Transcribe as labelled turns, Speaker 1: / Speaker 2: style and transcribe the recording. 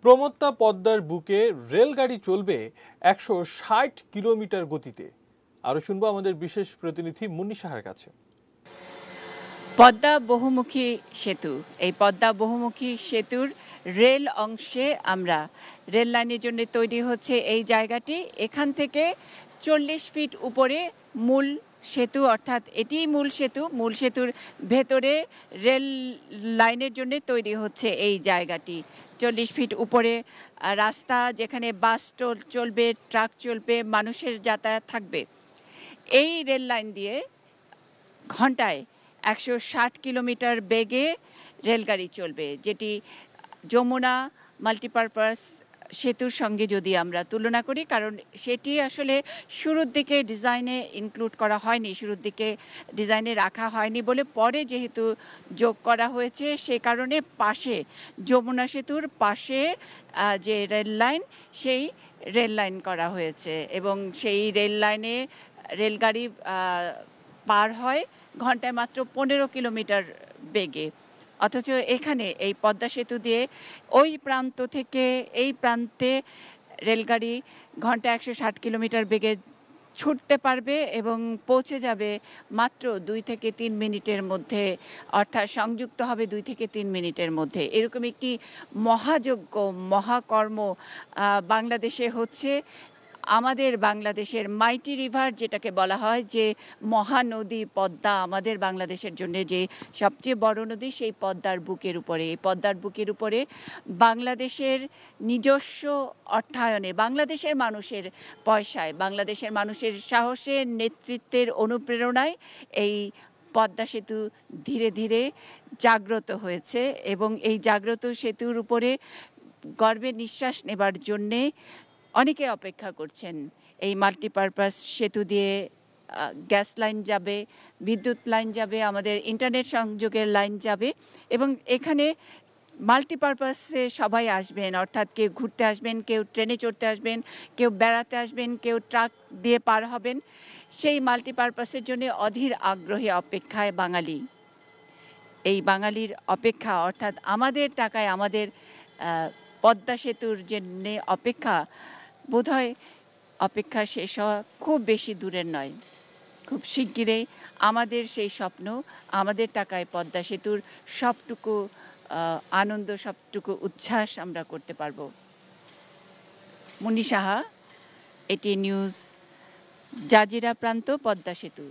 Speaker 1: প্রমত্তা পদ্মার বুকে রেলগাড়ি চলবে ১৬০ কিলোমিটার গতিতে। আরো শুনবো আমাদের বিশেষ প্রতিনিধি মুন্নি সাহার কাছে।
Speaker 2: পদ্মা বহুমুখী সেতু, এই পদ্মা বহুমুখী সেতুর রেল অংশে আমরা রেল লাইনের জন্য তৈরি হচ্ছে এই জায়গাটি। এখান থেকে ৪০ ফিট উপরে মূল সেতু, অর্থাৎ এটি মূল সেতু। মূল সেতুর ভেতরে রেল লাইনের জন্য তৈরি হচ্ছে এই জায়গাটি। ৪০ ফিট উপরে রাস্তা, যেখানে বাস চলবে, ট্রাক চলবে, মানুষের যাতায়াত থাকবে। এই রেল লাইন দিয়ে ঘন্টায় ১৬০ কিলোমিটার বেগে রেলগাড়ি চলবে, যেটি যমুনা মাল্টিপারপাস সেতুর সঙ্গে যদি আমরা তুলনা করি, কারণ সেটি আসলে শুরুর দিকে ডিজাইনে ইনক্লুড করা হয়নি, শুরুর দিকে ডিজাইনে রাখা হয়নি বলে পরে যেহেতু যোগ করা হয়েছে, সে কারণে পাশে যমুনা সেতুর পাশে যে রেল লাইন, সেই রেল লাইন করা হয়েছে এবং সেই রেল লাইনে রেলগাড়ি পার হয় ঘন্টায় মাত্র ১৫ কিলোমিটার বেগে। অথচ এখানে এই পদ্মা সেতু দিয়ে ওই প্রান্ত থেকে এই প্রান্তে রেলগাড়ি ঘন্টায় ১৬০ কিলোমিটার বেগে ছুটতে পারবে এবং পৌঁছে যাবে মাত্র ২ থেকে ৩ মিনিটের মধ্যে, অর্থাৎ সংযুক্ত হবে ২ থেকে ৩ মিনিটের মধ্যে। এরকম একটি মহাযজ্ঞ, মহাকর্ম বাংলাদেশে হচ্ছে। আমাদের বাংলাদেশের মাইটি রিভার, যেটাকে বলা হয় যে মহানদী পদ্মা, আমাদের বাংলাদেশের জন্য যে সবচেয়ে বড় নদী, সেই পদ্মার বুকের উপরে, এই পদ্মার বুকের উপরে বাংলাদেশের নিজস্ব অর্থায়নে, বাংলাদেশের মানুষের পয়সায়, বাংলাদেশের মানুষের সাহসের, নেতৃত্বের অনুপ্রেরণায় এই পদ্মা সেতু ধীরে ধীরে জাগ্রত হয়েছে এবং এই জাগ্রত সেতুর উপরে গর্বে নিঃশ্বাস নেবার জন্যে অনেকে অপেক্ষা করছেন। এই মাল্টিপারপাস সেতু দিয়ে গ্যাস লাইন যাবে, বিদ্যুৎ লাইন যাবে, আমাদের ইন্টারনেট সংযোগের লাইন যাবে এবং এখানে মাল্টিপারপাসে সবাই আসবেন, অর্থাৎ কেউ ঘুরতে আসবেন, কেউ ট্রেনে চড়তে আসবেন, কেউ বেড়াতে আসবেন, কেউ ট্রাক দিয়ে পার হবেন। সেই মাল্টিপারপাসের জন্য অধীর আগ্রহে অপেক্ষায় বাঙালি। এই বাঙালির অপেক্ষা, অর্থাৎ আমাদের টাকায় আমাদের পদ্মা সেতুর জন্য অপেক্ষা, বোধহয় অপেক্ষা শেষ হওয়া খুব বেশি দূরের নয়। খুব শিগগিরই আমাদের সেই স্বপ্ন, আমাদের টাকায় পদ্মা সেতুর সবটুকু আনন্দ, সবটুকু উচ্ছ্বাস আমরা করতে পারব। মুন্নি সাহা, এটি নিউজ, জাজিরা প্রান্ত, পদ্মা সেতু।